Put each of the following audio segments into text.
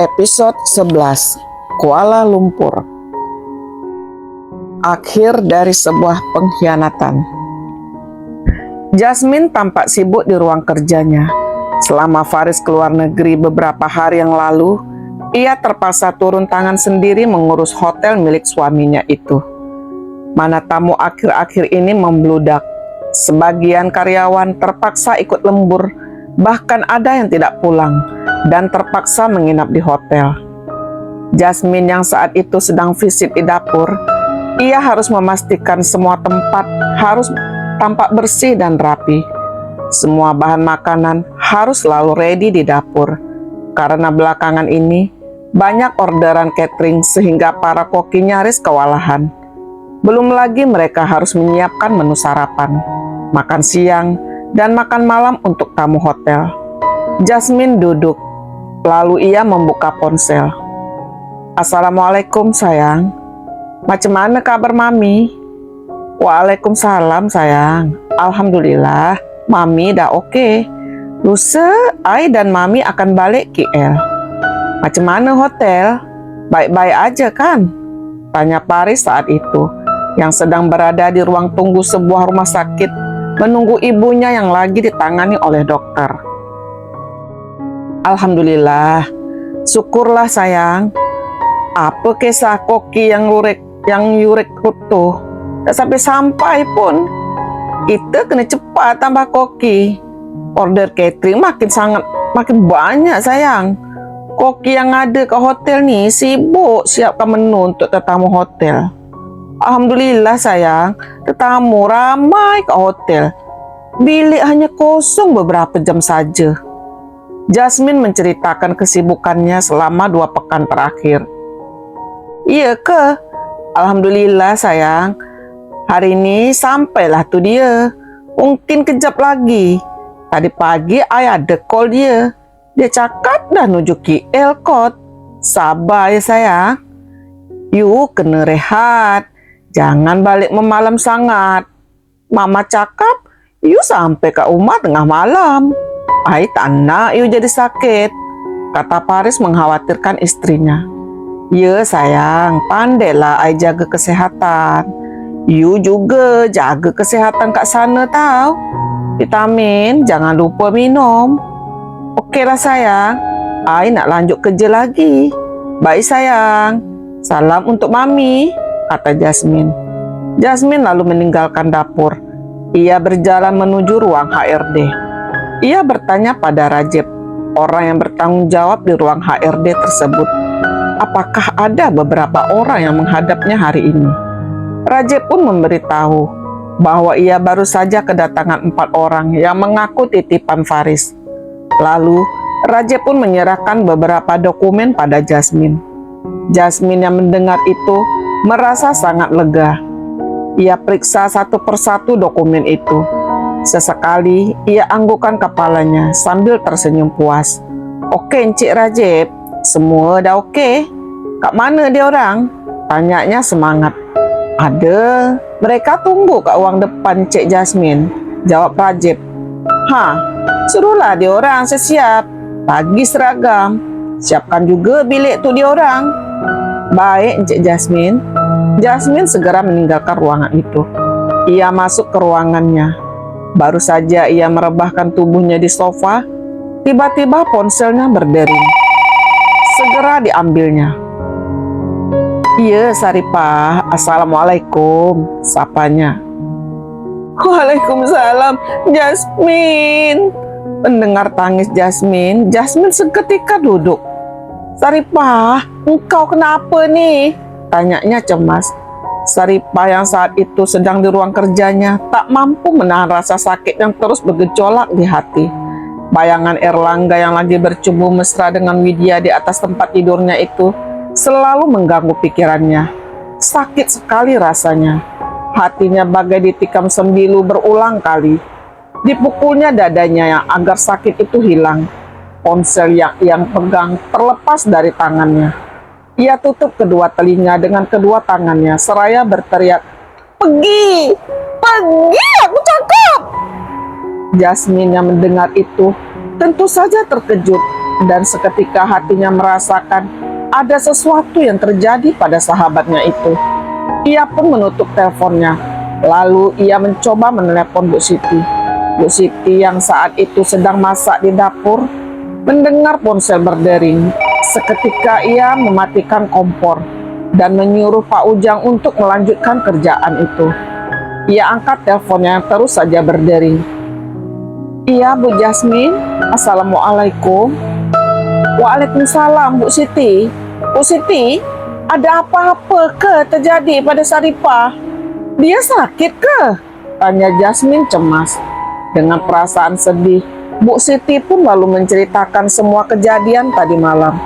Episode 11, Kuala Lumpur. Akhir dari sebuah pengkhianatan. Jasmine tampak sibuk di ruang kerjanya. Selama Faris keluar negeri beberapa hari yang lalu, ia terpaksa turun tangan sendiri mengurus hotel milik suaminya itu. Mana tamu akhir-akhir ini membludak. Sebagian karyawan terpaksa ikut lembur, bahkan ada yang tidak pulang dan terpaksa menginap di hotel. Jasmine yang saat itu sedang visit di dapur, ia harus memastikan semua tempat harus tampak bersih dan rapi. Semua bahan makanan harus selalu ready di dapur, karena belakangan ini banyak orderan catering sehingga para koki nyaris kewalahan. Belum lagi mereka harus menyiapkan menu sarapan, makan siang, dan makan malam untuk tamu hotel. Jasmine duduk, lalu ia membuka ponsel. Assalamualaikum sayang. Macam mana kabar Mami? Waalaikumsalam sayang. Alhamdulillah, Mami dah oke. Lusa, I dan Mami akan balik KL. Macam mana hotel? Baik-baik aja kan? Tanya Paris saat itu, yang sedang berada di ruang tunggu sebuah rumah sakit, menunggu ibunya yang lagi ditangani oleh dokter. Alhamdulillah, syukurlah sayang. Apa kisah koki yang yurek kutu? Tak sampai pun. Kita kena cepat tambah koki. Order catering makin banyak sayang. Koki yang ada ke hotel ni sibuk siapkan menu untuk tetamu hotel. Alhamdulillah sayang, tetamu ramai ke hotel. Bilik hanya kosong beberapa jam saja. Jasmine menceritakan kesibukannya selama 2 pekan terakhir. Iya ke? Alhamdulillah sayang. Hari ini sampailah tu dia. Mungkin kejap lagi. Tadi pagi I ada call dia. Dia cakap dah nuju KL kot. Sabar ya sayang. You kena rehat. Jangan balik memalam sangat. Mama cakap, you sampai ke rumah tengah malam. I tak nak you jadi sakit, kata Paris mengkhawatirkan istrinya. Ya sayang, pandailah I jaga kesehatan. You juga jaga kesehatan kat sana tau. Vitamin jangan lupa minum. Okeylah sayang, I nak lanjut kerja lagi. Baik sayang, salam untuk Mami, kata Jasmine. Jasmine lalu meninggalkan dapur. Ia berjalan menuju ruang HRD. Ia bertanya pada Rajib, orang yang bertanggung jawab di ruang HRD tersebut, apakah ada beberapa orang yang menghadapnya hari ini. Rajib pun memberitahu bahwa ia baru saja kedatangan 4 orang yang mengaku titipan Faris. Lalu, Rajib pun menyerahkan beberapa dokumen pada Jasmine. Jasmine yang mendengar itu merasa sangat lega. Ia periksa satu persatu dokumen itu. Sesekali ia anggukkan kepalanya sambil tersenyum puas. Okey Encik Rajib, semua dah okey. Kat mana dia orang? Tanyanya semangat. Ada, mereka tunggu kat ruang depan Encik Jasmine, jawab Rajib. Suruhlah dia orang siap-siap. Bagi seragam. Siapkan juga bilik tu dia orang. Baik Encik Jasmine. Jasmine segera meninggalkan ruangan itu. Ia masuk ke ruangannya. Baru saja ia merebahkan tubuhnya di sofa, tiba-tiba ponselnya berdering. Segera diambilnya. Iya Saripah, Assalamualaikum, sapanya. Waalaikumsalam, Jasmine. Mendengar tangis Jasmine seketika duduk. Saripah, engkau kenapa nih? Tanyanya cemas. Saripah yang saat itu sedang di ruang kerjanya tak mampu menahan rasa sakit yang terus bergejolak di hati. Bayangan Erlangga yang lagi bercumbu mesra dengan Widya di atas tempat tidurnya itu selalu mengganggu pikirannya. Sakit sekali rasanya. Hatinya bagai ditikam sembilu berulang kali. Dipukulnya dadanya yang agar sakit itu hilang. Ponsel yang pegang terlepas dari tangannya. Ia tutup kedua telinga dengan kedua tangannya seraya berteriak, "Pergi! Pergi, aku cakap!" Jasmine yang mendengar itu tentu saja terkejut dan seketika hatinya merasakan ada sesuatu yang terjadi pada sahabatnya itu. Ia pun menutup teleponnya. Lalu ia mencoba menelepon Bu Siti. Bu Siti yang saat itu sedang masak di dapur mendengar ponsel berdering. Seketika ia mematikan kompor dan menyuruh Pak Ujang untuk melanjutkan kerjaan itu. Ia angkat teleponnya yang terus saja berdering. Iya, Bu Jasmine. Assalamualaikum. Waalaikumsalam, Bu Siti. Bu Siti, ada apa-apa ke terjadi pada Saripah? Dia sakit ke? Tanya Jasmine cemas. Dengan perasaan sedih, Bu Siti pun lalu menceritakan semua kejadian tadi malam.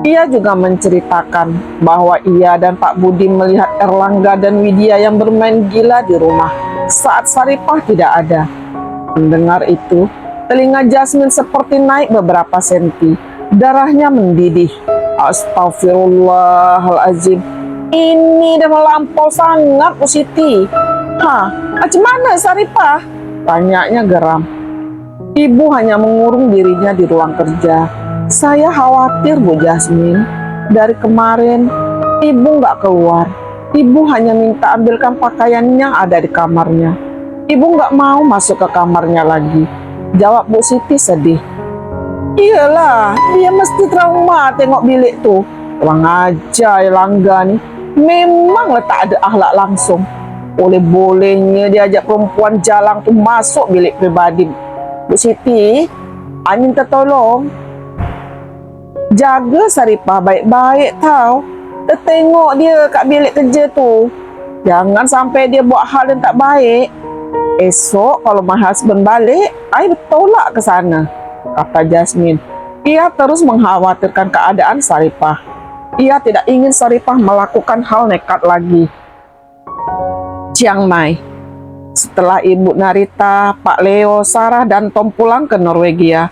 Ia juga menceritakan bahwa ia dan Pak Budi melihat Erlangga dan Widya yang bermain gila di rumah saat Saripah tidak ada. Mendengar itu, telinga Jasmine seperti naik beberapa senti. Darahnya mendidih. Astagfirullahalazim. Ini udah melampau sangat, Bu Siti. Macam mana Saripah? Tanyanya geram. Ibu hanya mengurung dirinya di ruang kerja. Saya khawatir, Bu Jasmine. Dari kemarin, Ibu nggak keluar. Ibu hanya minta ambilkan pakaian yang ada di kamarnya. Ibu nggak mau masuk ke kamarnya lagi. Jawab Bu Siti sedih. Iyalah, dia mesti trauma tengok bilik tuh. Kurang ajar Langga nih. Memang tak ada akhlak langsung. Boleh-bolehnya diajak perempuan jalan tuh masuk bilik pribadi. Bu Siti, I minta tolong. Jaga Saripah baik-baik tau. Tengok dia kat bilik kerja tu. Jangan sampai dia buat hal yang tak baik. Esok kalau my husband balik, I bertolak ke sana, kata Jasmine. Ia terus mengkhawatirkan keadaan Saripah. Ia tidak ingin Saripah melakukan hal nekat lagi. Chiang Mai. Setelah Ibu Narita, Pak Leo, Sarah, dan Tom pulang ke Norwegia,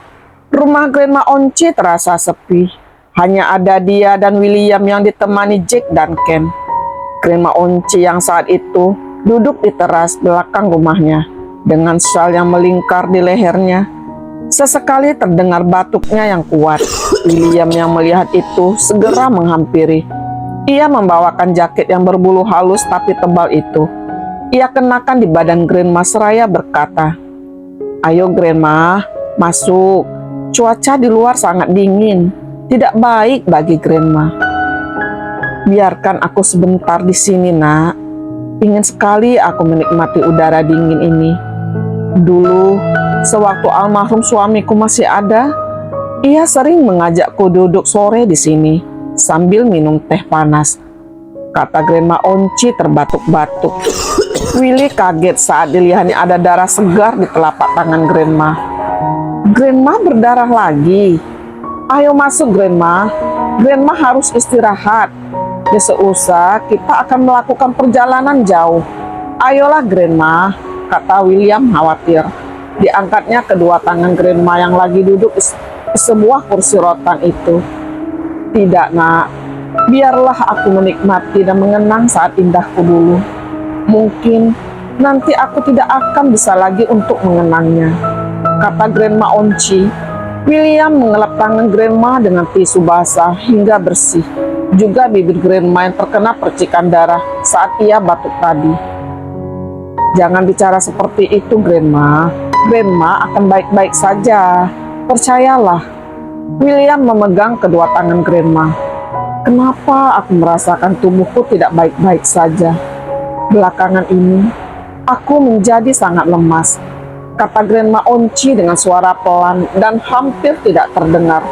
rumah Grandma Onci terasa sepi. Hanya ada dia dan William yang ditemani Jack dan Ken. Grandma Onci yang saat itu duduk di teras belakang rumahnya dengan shawl yang melingkar di lehernya. Sesekali terdengar batuknya yang kuat. William yang melihat itu segera menghampiri. Ia membawakan jaket yang berbulu halus tapi tebal itu. Ia kenakan di badan Grandma seraya berkata, "Ayo Grandma, masuk. Cuaca di luar sangat dingin. Tidak baik bagi Grandma." "Biarkan aku sebentar di sini, Nak. Ingin sekali aku menikmati udara dingin ini. Dulu, sewaktu almarhum suamiku masih ada, ia sering mengajakku duduk sore di sini sambil minum teh panas," kata Grandma Onci terbatuk-batuk. Willy kaget saat dilihatnya ada darah segar di telapak tangan Grandma. "Grandma berdarah lagi. Ayo masuk Grandma. Grandma harus istirahat. Besok lusa kita akan melakukan perjalanan jauh. Ayolah Grandma," kata William khawatir. Diangkatnya kedua tangan Grandma yang lagi duduk di sebuah kursi rotan itu. "Tidak Nak, biarlah aku menikmati dan mengenang saat indahku dulu. Mungkin nanti aku tidak akan bisa lagi untuk mengenangnya," kata Grandma Onci. William mengelap tangan Grandma dengan tisu basah hingga bersih. Juga bibir Grandma yang terkena percikan darah saat ia batuk tadi. "Jangan bicara seperti itu Grandma. Grandma akan baik-baik saja. Percayalah." William memegang kedua tangan Grandma. "Kenapa aku merasakan tubuhku tidak baik-baik saja? Belakangan ini, aku menjadi sangat lemas," kata Grandma Onci dengan suara pelan dan hampir tidak terdengar.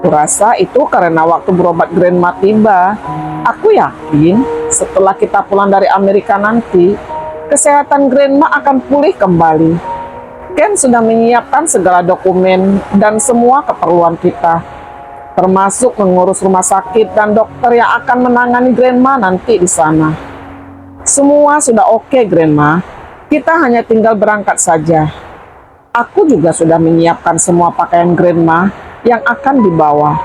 "Kurasa itu karena waktu berobat Grandma tiba. Aku yakin setelah kita pulang dari Amerika nanti, kesehatan Grandma akan pulih kembali. Ken sudah menyiapkan segala dokumen dan semua keperluan kita, termasuk mengurus rumah sakit dan dokter yang akan menangani Grandma nanti di sana. Semua sudah oke Grandma. Kita hanya tinggal berangkat saja. Aku juga sudah menyiapkan semua pakaian Grandma yang akan dibawa,"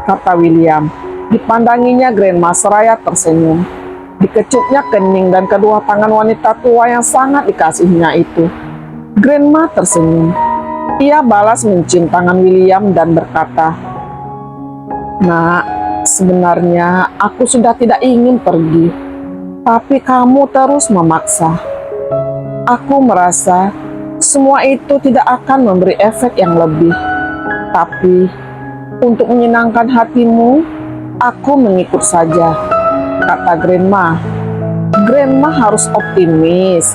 kata William. Dipandanginya Grandma seraya tersenyum. Dikecupnya kening dan kedua tangan wanita tua yang sangat dikasihinya itu. Grandma tersenyum. Ia balas mencium tangan William dan berkata, "Nak, sebenarnya aku sudah tidak ingin pergi, tapi kamu terus memaksa. Aku merasa semua itu tidak akan memberi efek yang lebih. Tapi untuk menyenangkan hatimu, aku mengikut saja," kata Grandma. Grandma harus optimis.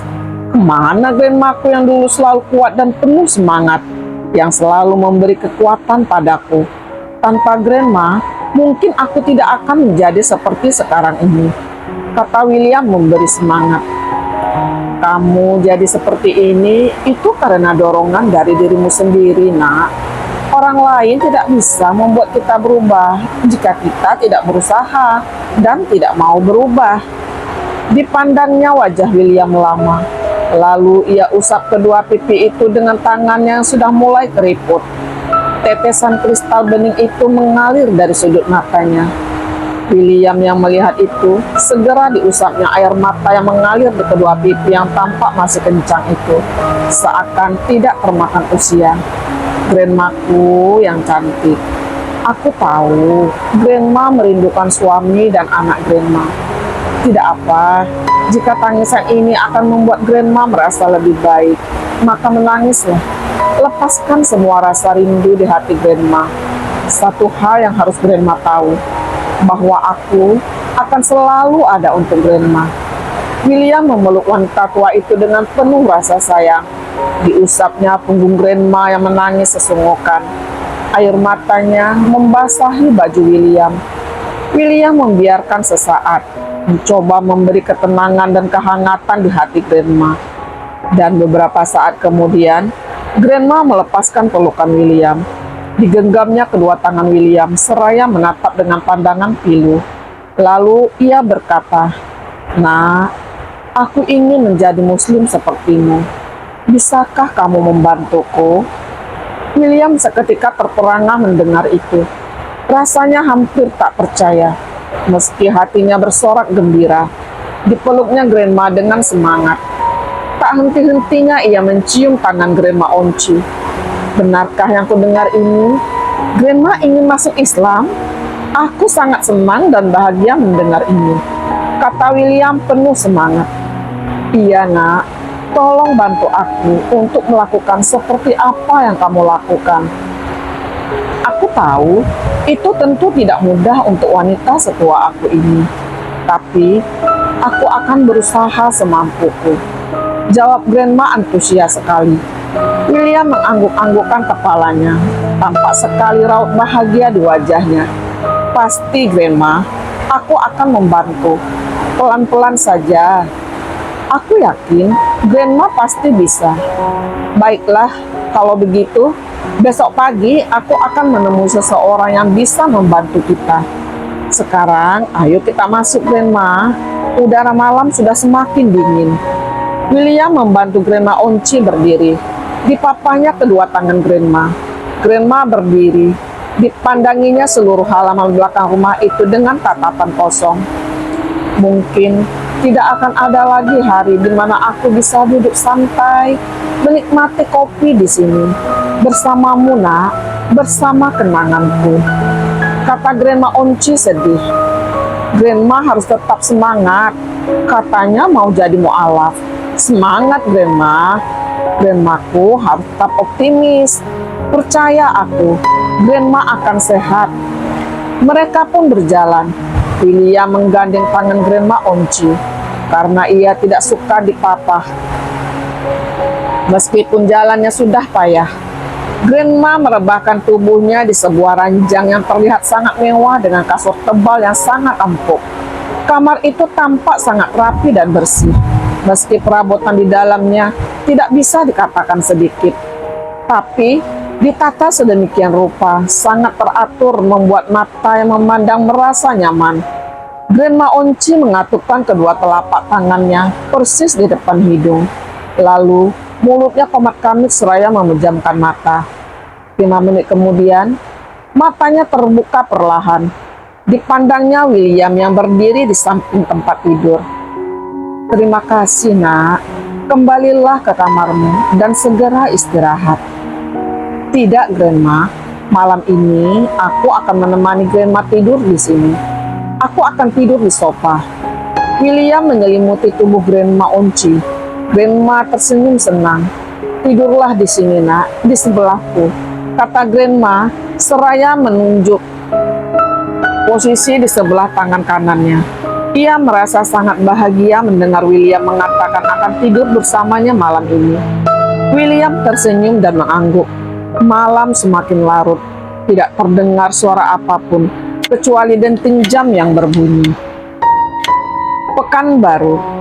Kemana grandmaku yang dulu selalu kuat dan penuh semangat, yang selalu memberi kekuatan padaku? Tanpa grandma, mungkin aku tidak akan menjadi seperti sekarang ini, kata William memberi semangat. Kamu jadi seperti ini, itu karena dorongan dari dirimu sendiri, nak. Orang lain tidak bisa membuat kita berubah jika kita tidak berusaha dan tidak mau berubah. Dipandangnya wajah William lama. Lalu ia usap kedua pipi itu dengan tangannya yang sudah mulai keriput. Tetesan kristal bening itu mengalir dari sudut matanya. William yang melihat itu segera diusapnya air mata yang mengalir di kedua pipi yang tampak masih kencang itu, seakan tidak termakan usia. Grandmaku yang cantik. Aku tahu grandma merindukan suami dan anak grandma. Tidak apa, jika tangisan ini akan membuat grandma merasa lebih baik, maka menangislah. Lepaskan semua rasa rindu di hati grandma. Satu hal yang harus grandma tahu, bahwa aku akan selalu ada untuk grandma. William memeluk wanita tua itu dengan penuh rasa sayang. Diusapnya punggung grandma yang menangis sesunggukan. Air matanya membasahi baju William. William membiarkan sesaat, mencoba memberi ketenangan dan kehangatan di hati grandma. Dan beberapa saat kemudian, grandma melepaskan pelukan William. Digenggamnya kedua tangan William seraya menatap dengan pandangan pilu. Lalu ia berkata, "Nak, aku ingin menjadi muslim sepertimu. Bisakah kamu membantuku?" William seketika terperangah mendengar itu. Rasanya hampir tak percaya, meski hatinya bersorak gembira. Dipeluknya grandma dengan semangat. Tak henti-hentinya ia mencium tangan grandma Onci. "Benarkah yang kudengar ini? Grandma ingin masuk Islam? Aku sangat senang dan bahagia mendengar ini," kata William penuh semangat. "Iya, nak. Tolong bantu aku untuk melakukan seperti apa yang kamu lakukan. Aku tahu itu tentu tidak mudah untuk wanita setua aku ini, tapi aku akan berusaha semampuku," jawab grandma antusias sekali. William mengangguk-anggukkan kepalanya. Tampak sekali raut bahagia di wajahnya. "Pasti, grandma. Aku akan membantu. Pelan-pelan saja. Aku yakin grandma pasti bisa." "Baiklah, kalau begitu, besok pagi aku akan menemui seseorang yang bisa membantu kita. Sekarang, ayo kita masuk, grandma. Udara malam sudah semakin dingin." William membantu grandma Onci berdiri. Dipapahnya kedua tangan grandma. Grandma berdiri. Dipandanginya seluruh halaman belakang rumah itu dengan tatapan kosong. "Mungkin tidak akan ada lagi hari di mana aku bisa duduk santai, menikmati kopi di sini, bersamamu, nak, bersama kenanganku," kata grandma Onci sedih. Grandma harus tetap semangat. Katanya mau jadi mualaf. "Semangat, grandma. Grandmaku harus tetap optimis. Percaya aku, grandma akan sehat." Mereka pun berjalan. William menggandeng tangan grandma Onci karena ia tidak suka dipapah. Meskipun jalannya sudah payah, grandma merebahkan tubuhnya di sebuah ranjang yang terlihat sangat mewah dengan kasur tebal yang sangat empuk. Kamar itu tampak sangat rapi dan bersih, meski perabotan di dalamnya tidak bisa dikatakan sedikit. Tapi ditata sedemikian rupa, sangat teratur, membuat mata yang memandang merasa nyaman. Grandma Onci mengatupkan kedua telapak tangannya persis di depan hidung. Lalu mulutnya komat-kamit seraya memejamkan mata. 5 menit kemudian, matanya terbuka perlahan. Dipandangnya William yang berdiri di samping tempat tidur. "Terima kasih, nak. Kembalilah ke kamarmu dan segera istirahat." Tidak, Grandma. Malam ini aku akan menemani Grandma tidur di sini. Aku akan tidur di sofa. William menyelimuti tubuh Grandma Onci. Grandma tersenyum senang. Tidurlah di sini, nak, di sebelahku, kata Grandma seraya menunjuk posisi di sebelah tangan kanannya. Ia merasa sangat bahagia mendengar William mengatakan akan tidur bersamanya malam ini. William tersenyum dan mengangguk. Malam semakin larut. Tidak terdengar suara apapun, kecuali denting jam yang berbunyi. Pekanbaru.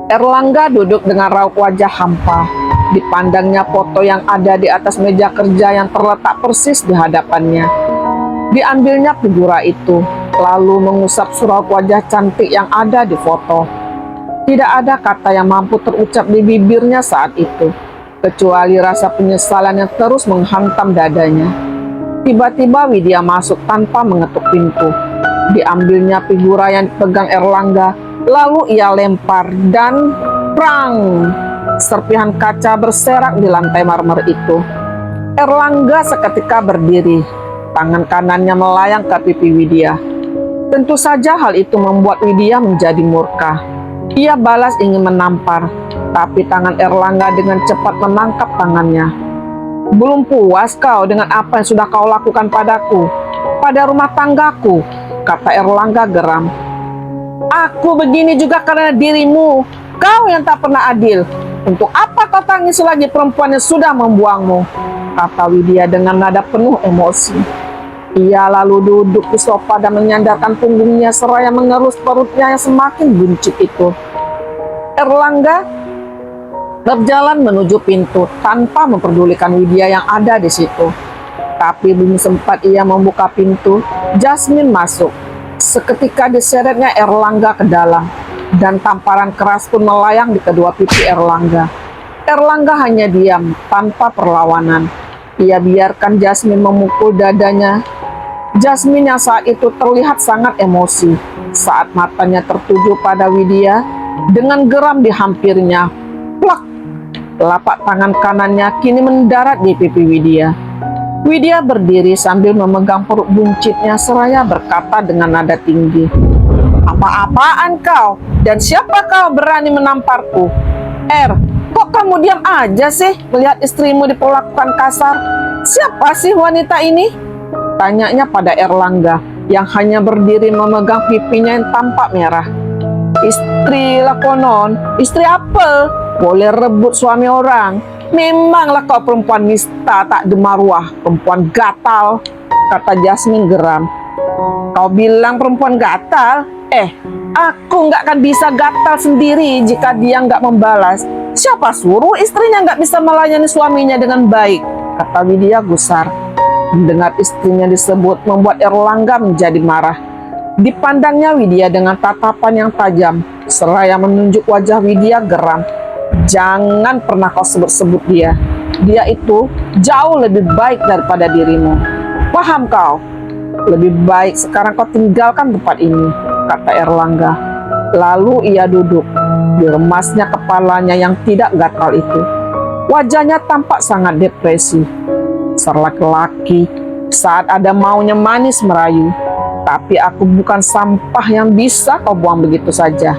Erlangga duduk dengan raut wajah hampa. Dipandangnya foto yang ada di atas meja kerja yang terletak persis di hadapannya. Diambilnya figura itu, lalu mengusap surat wajah cantik yang ada di foto. Tidak ada kata yang mampu terucap di bibirnya saat itu, kecuali rasa penyesalan yang terus menghantam dadanya. Tiba-tiba Widya masuk tanpa mengetuk pintu. Diambilnya figura yang dipegang Erlangga, lalu ia lempar dan prang! Serpihan kaca berserak di lantai marmer itu. Erlangga seketika berdiri, tangan kanannya melayang ke pipi Widya. Tentu saja hal itu membuat Widya menjadi murka. Ia balas ingin menampar, tapi tangan Erlangga dengan cepat menangkap tangannya. Belum puas kau dengan apa yang sudah kau lakukan padaku, pada rumah tanggaku, kata Erlangga geram. Aku begini juga karena dirimu, kau yang tak pernah adil. Untuk apa kau tangis lagi perempuan yang sudah membuangmu, kata Widya dengan nada penuh emosi. Ia lalu duduk di sofa dan menyandarkan punggungnya seraya mengerus perutnya yang semakin buncit itu. Erlangga berjalan menuju pintu tanpa memperdulikan Widya yang ada di situ. Tapi belum sempat ia membuka pintu, Jasmine masuk. Seketika diseretnya Erlangga ke dalam, dan tamparan keras pun melayang di kedua pipi Erlangga. Erlangga hanya diam, tanpa perlawanan. Ia biarkan Jasmine memukul dadanya. Jasmine yang saat itu terlihat sangat emosi. Saat matanya tertuju pada Widya, dengan geram dihampirnya. Plak! Telapak tangan kanannya kini mendarat di pipi Widya. Widya berdiri sambil memegang perut buncitnya seraya berkata dengan nada tinggi, "Apa-apaan kau? Dan siapa kau berani menamparku? Kok kamu diam aja sih melihat istrimu diperlakukan kasar? Siapa sih wanita ini?" Tanyanya pada Erlangga yang hanya berdiri memegang pipinya yang tampak merah. "Istri lah konon. Istri apa? Boleh rebut suami orang. Memanglah kau perempuan nista tak demaruah, perempuan gatal," kata Jasmine geram. "Kau bilang perempuan gatal? Aku nggak akan bisa gatal sendiri jika dia nggak membalas. Siapa suruh istrinya nggak bisa melayani suaminya dengan baik?" kata Widya gusar. Mendengar istrinya disebut membuat Erlangga menjadi marah. Dipandangnya Widya dengan tatapan yang tajam, seraya menunjuk wajah Widya geram. "Jangan pernah kau sebut-sebut dia. Dia itu jauh lebih baik daripada dirimu. Paham kau? Lebih baik sekarang kau tinggalkan tempat ini," kata Erlangga. Lalu ia duduk, diremasnya kepalanya yang tidak gatal itu. Wajahnya tampak sangat depresi. "Laki-laki saat ada maunya manis merayu. Tapi aku bukan sampah yang bisa kau buang begitu saja,"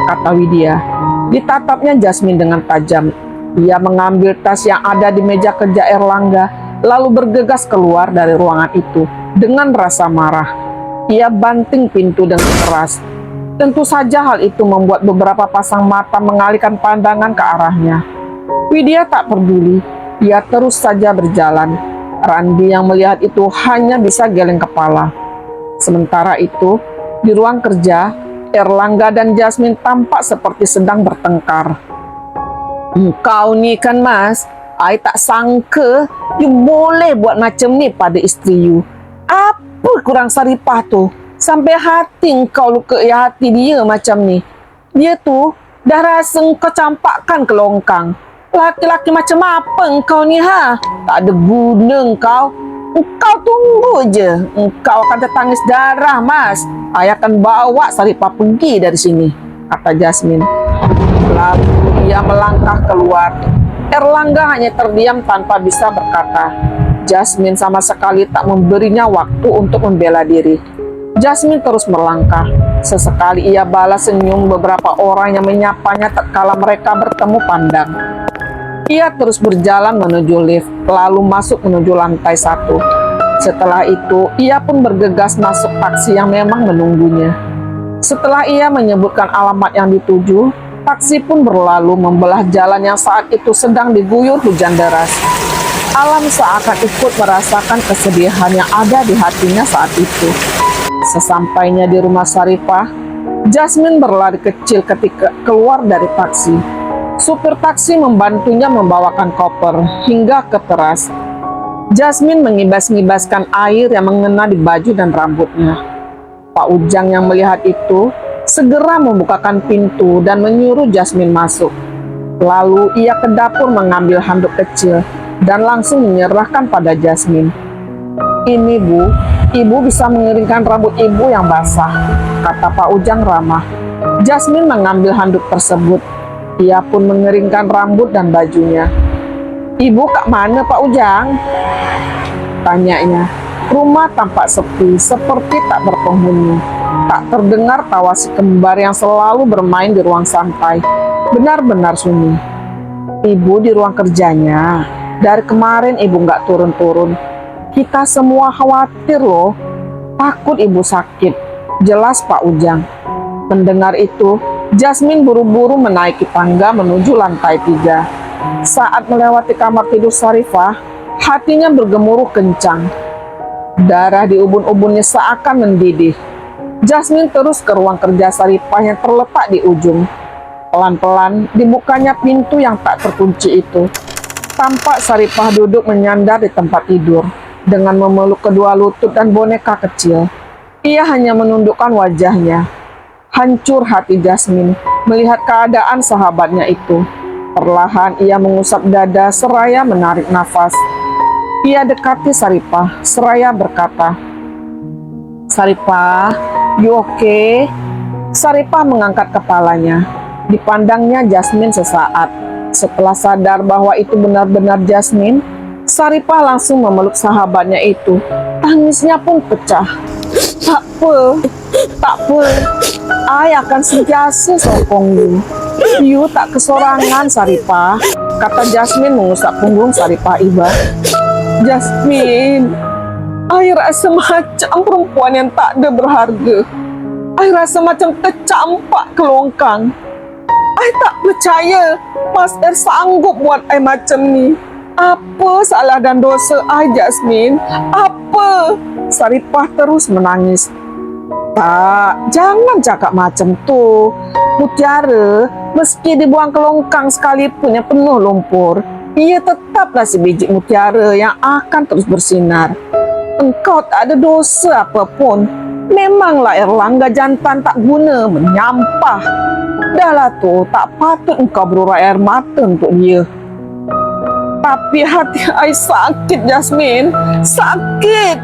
kata Widya. Ditatapnya Jasmine dengan tajam. Ia mengambil tas yang ada di meja kerja Erlangga, lalu bergegas keluar dari ruangan itu dengan rasa marah. Ia banting pintu dengan keras. Tentu saja hal itu membuat beberapa pasang mata mengalihkan pandangan ke arahnya. Widya tak peduli. Ia terus saja berjalan. Randi yang melihat itu hanya bisa geleng kepala. Sementara itu, di ruang kerja, Erlangga dan Jasmine tampak seperti sedang bertengkar. "Kau nih kan mas, I tak sangka you boleh buat macam ni pada isteri you. Apa kurang saripah tu? Sampai hati kau luka ya hati dia macam ni. Dia tu dah rasa kau campakkan ke longkang. Laki-laki macam apa engkau ni ha? Tak ada guna engkau. Engkau tunggu je. Engkau akan tertangis darah mas. I akan bawa Saripah pergi dari sini," kata Jasmine. Lalu ia melangkah keluar. Erlangga hanya terdiam tanpa bisa berkata. Jasmine sama sekali tak memberinya waktu untuk membela diri. Jasmine terus melangkah. Sesekali ia balas senyum beberapa orang yang menyapanya tatkala mereka bertemu pandang. Ia terus berjalan menuju lift, lalu masuk menuju lantai 1. Setelah itu, ia pun bergegas masuk taksi yang memang menunggunya. Setelah ia menyebutkan alamat yang dituju, taksi pun berlalu membelah jalan yang saat itu sedang diguyur hujan deras. Alam seakan ikut merasakan kesedihan yang ada di hatinya saat itu. Sesampainya di rumah Saripah, Jasmine berlari kecil ketika keluar dari taksi. Supir taksi membantunya membawakan koper hingga ke teras. Jasmine mengibas-ngibaskan air yang mengena di baju dan rambutnya. Pak Ujang yang melihat itu segera membukakan pintu dan menyuruh Jasmine masuk. Lalu ia ke dapur mengambil handuk kecil dan langsung menyerahkan pada Jasmine. "Ini Bu, Ibu bisa mengeringkan rambut Ibu yang basah," kata Pak Ujang ramah. Jasmine mengambil handuk tersebut. Ia pun mengeringkan rambut dan bajunya. "Ibu kak mana Pak Ujang?" tanyanya. Rumah tampak sepi, seperti tak berpenghuni. Tak terdengar tawa si kembar yang selalu bermain di ruang santai. Benar-benar sunyi. "Ibu di ruang kerjanya. Dari kemarin Ibu nggak turun-turun. Kita semua khawatir loh. Takut Ibu sakit," jelas Pak Ujang. Mendengar itu, Jasmine buru-buru menaiki tangga menuju lantai 3. Saat melewati kamar tidur Saripah, hatinya bergemuruh kencang. Darah di ubun-ubunnya seakan mendidih. Jasmine terus ke ruang kerja Saripah yang terletak di ujung. Pelan-pelan dibukanya pintu yang tak terkunci itu. Tampak Saripah duduk menyandar di tempat tidur dengan memeluk kedua lutut dan boneka kecil. Ia hanya menundukkan wajahnya. Hancur hati Jasmine melihat keadaan sahabatnya itu. Perlahan ia mengusap dada seraya menarik nafas. Ia dekati Saripah seraya berkata, "Saripah, you okay?" Saripah mengangkat kepalanya. Dipandangnya Jasmine sesaat. Setelah sadar bahwa itu benar-benar Jasmine, Saripah langsung memeluk sahabatnya itu. Tangisnya pun pecah. Tak apa. I akan sentiasa sokong you. You tak kesorangan, Saripah," kata Jasmine mengusap punggung Saripah iba. "Jasmine, I rasa macam perempuan yang tak ada berharga. I rasa macam tercampak ke longkang. I tak percaya Mas Er sanggup buat I macam ni. Apa salah dan dosa I, Jasmine? Apa?" Saripah terus menangis. "Tak, jangan cakap macam tu. Mutiara, meski dibuang ke longkang sekalipun yang penuh lumpur, ia tetaplah sebiji mutiara yang akan terus bersinar. Engkau tak ada dosa apapun. Memanglah Erlangga jantan tak guna, menyampah. Dahlah tu, tak patut engkau berurai air mata untuk dia." "Tapi hati I sakit, Jasmine. Sakit.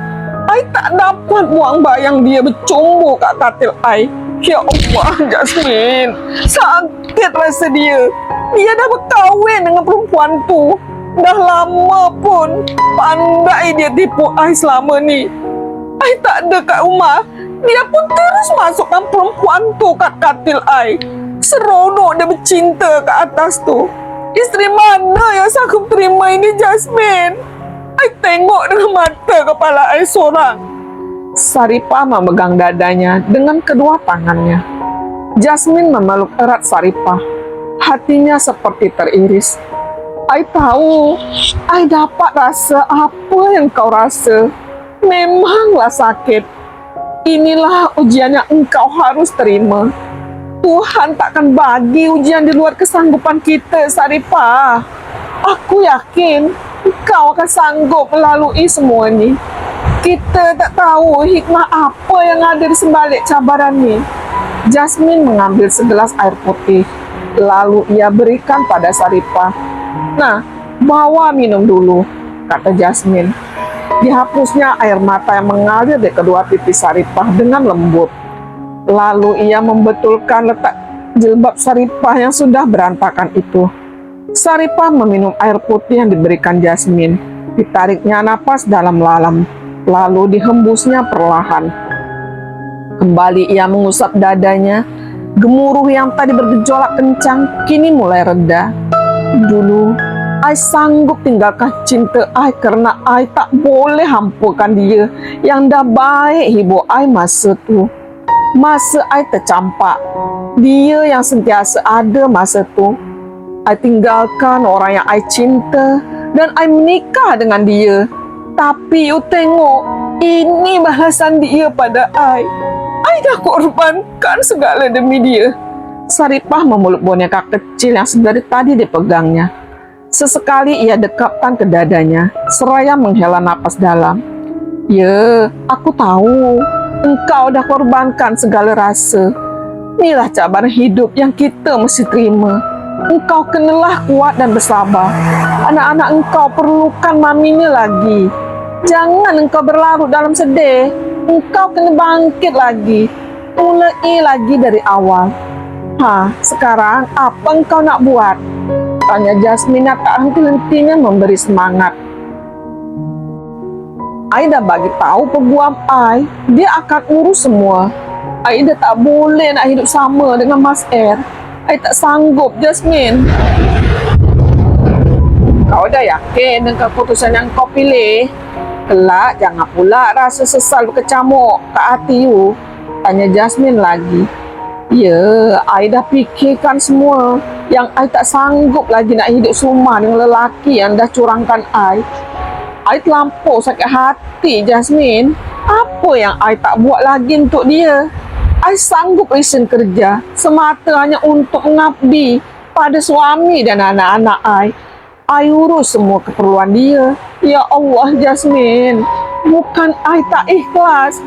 I tak dapat buang bayang dia bercumbu kat katil I. Ya Allah, Jasmine. Sakit rasa dia. Dia dah berkahwin dengan perempuan tu. Dah lama pun. Pandai dia tipu I selama ni. I tak ada kat rumah. Dia pun terus masukkan perempuan tu kat katil I. Seronok dia bercinta kat atas tu. Isteri mana yang sanggup terima ini, Jasmine? I tengok dengan mata kepala I seorang." Saripah memegang dadanya dengan kedua tangannya. Jasmine memeluk erat Saripah. Hatinya seperti teriris. "I tahu, I dapat rasa apa yang kau rasa. Memanglah sakit. Inilah ujian yang engkau harus terima. Tuhan takkan bagi ujian di luar kesanggupan kita, Saripah. Aku yakin engkau akan sanggup melalui semua ini. Kita tak tahu hikmah apa yang ada di sebalik cabaran ini." Jasmine mengambil segelas air putih, lalu ia berikan pada Saripah. "Nah, bawa minum dulu," kata Jasmine. Dihapusnya air mata yang mengalir di kedua pipi Saripah dengan lembut. Lalu ia membetulkan letak jilbab Saripah yang sudah berantakan itu. Saripah meminum air putih yang diberikan Jasmine. Ditariknya napas dalam-dalam, lalu dihembusnya perlahan. Kembali ia mengusap dadanya. Gemuruh yang tadi bergejolak kencang kini mulai reda. Dulu, I sanggup tinggalkan cinta I karena I tak boleh hampukan dia yang dah baik hibur I masa tu. Masa I tercampak, dia yang sentiasa ada masa tu. I tinggalkan orang yang I cinta dan I menikah dengan dia. Tapi you tengok, ini balasan dia pada I. I dah korbankan segala demi dia. Saripah memeluk boneka kecil yang sedari tadi dipegangnya. Sesekali ia dekapkan ke dadanya, seraya menghela napas dalam. Ya, aku tahu, engkau dah korbankan segala rasa. Inilah cabaran hidup yang kita mesti terima. Engkau kenalah kuat dan bersabar. Anak-anak engkau perlukan maminya lagi. Jangan engkau berlarut dalam sedih. Engkau kena bangkit lagi. Mulai lagi dari awal. Sekarang apa engkau nak buat? Tanya Jasmine tak henti-hentinya memberi semangat. I dah bagi tahu peguam I, dia akan urus semua. I dah tak boleh nak hidup sama dengan Mas R. I tak sanggup, Jasmine. Kau dah yakin dengan keputusan yang kau pilih? Kelak jangan pula rasa sesal berkecamuk ke hati you. Tanya Jasmine lagi. Ya, I dah fikirkan semua. Yang I tak sanggup lagi nak hidup serumah dengan lelaki yang dah curangkan I. I terlampau sakit hati, Jasmine. Apa yang I tak buat lagi untuk dia? I sanggup resign kerja semata hanya untuk mengabdi pada suami dan anak-anak I. I urus semua keperluan dia. Ya Allah, Jasmine. Bukan I tak ikhlas.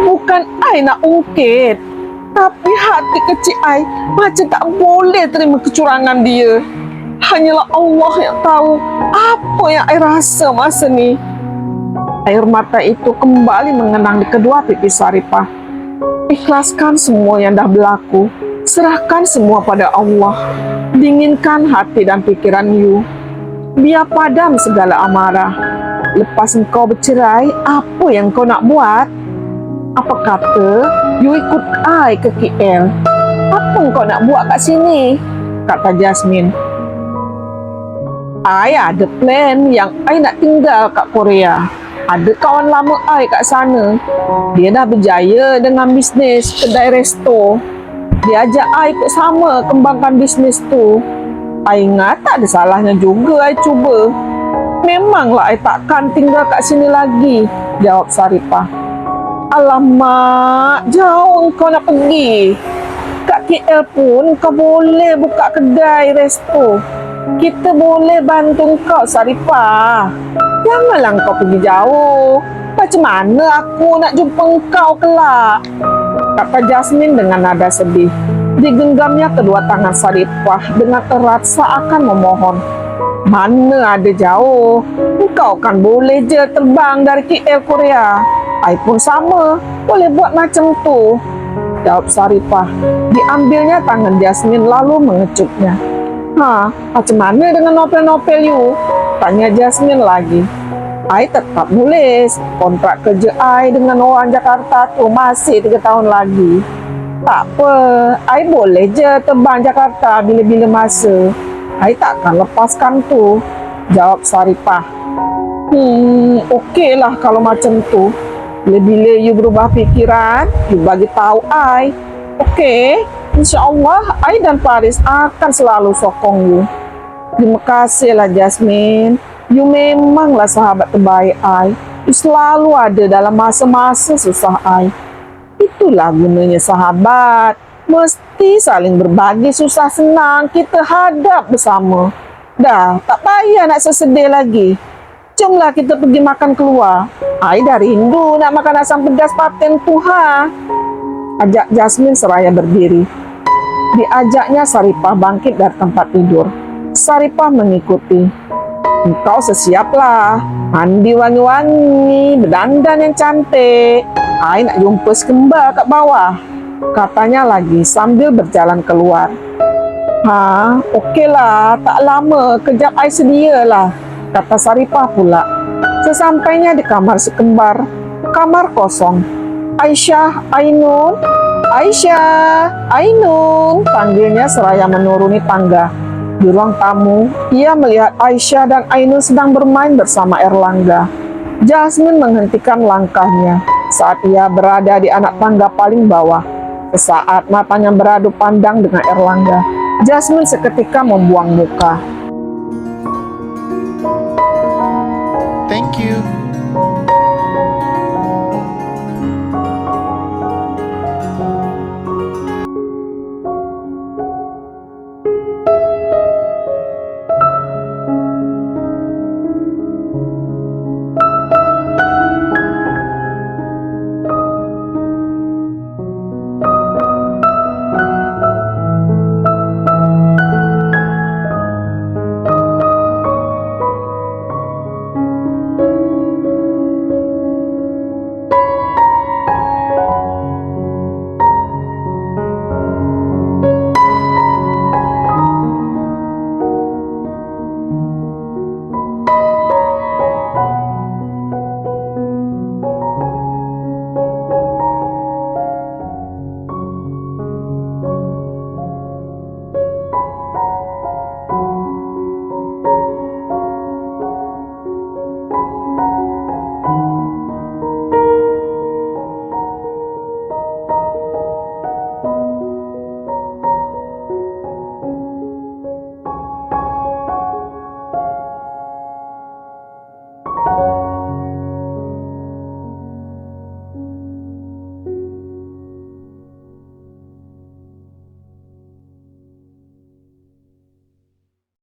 Bukan I nak ungkit. Tapi hati kecil I macam tak boleh terima kecurangan dia. Hanyalah Allah yang tahu apa yang I rasa masa ni. Air mata itu kembali mengenang di kedua pipi Saripah. Ikhlaskan semua yang dah berlaku. Serahkan semua pada Allah. Dinginkan hati dan pikiran you. Biar padam segala amarah. Lepas engkau bercerai, apa yang kau nak buat? Apa kata you ikut I ke KL? Apa kau nak buat kat sini? Kata Jasmine. I ada plan yang I nak tinggal kat Korea. Ada kawan lama I kat sana. Dia dah berjaya dengan bisnes kedai resto. Dia ajak I ikut sama kembangkan bisnes tu. I ingat tak ada salahnya juga I cuba. Memanglah I takkan tinggal kat sini lagi, jawab Saripah. Alamak, jauh engkau nak pergi. Kat KL pun kau boleh buka kedai resto. Kita boleh bantu kau, Saripah. Janganlah kau pergi jauh. Macam mana aku nak jumpa engkau kelak? Kata Jasmine dengan nada sedih. Digenggamnya kedua tangan Saripah dengan erat seakan memohon. Mana ada jauh. Engkau kan boleh je terbang dari KL Korea. I pun sama. Boleh buat macam tu, jawab Saripah. Diambilnya tangan Jasmine lalu mengecupnya. Macam mana dengan nopel-nopel you? Tanya Jasmine lagi. I tetap nulis. Kontrak kerja I dengan orang Jakarta tu masih 3 tahun lagi. Tak apa, I boleh je terbang Jakarta bila-bila masa. I takkan lepaskan tu, jawab Saripah. Okeylah kalau macam tu. Bila-bila you berubah fikiran, you bagi tahu I. Okey? InsyaAllah, I dan Paris akan selalu sokong you. Terima kasihlah Jasmine. You memanglah sahabat terbaik I. You selalu ada dalam masa-masa susah I. Itulah gunanya sahabat. Mesti saling berbagi susah senang kita hadap bersama. Dah, tak payah nak sesedih lagi. Jomlah kita pergi makan keluar. I dah rindu nak makan asam pedas paten tu ajak Jasmine seraya berdiri. Diajaknya Saripah bangkit dari tempat tidur. Saripah mengikuti. Engkau sesiaplah. Mandi wangi-wangi, berdandan yang cantik. I nak jumpa sekembar kat bawah, katanya lagi sambil berjalan keluar. Okey lah, tak lama, kejap I sedialah, kata Saripah pula. Sesampainya di kamar si kembar, kamar kosong. Aisyah, Ainun, Aisyah, Ainun, panggilnya seraya menuruni tangga. Di ruang tamu, ia melihat Aisyah dan Ainun sedang bermain bersama Erlangga. Jasmine menghentikan langkahnya saat ia berada di anak tangga paling bawah. Sesaat matanya beradu pandang dengan Erlangga, Jasmine seketika membuang muka.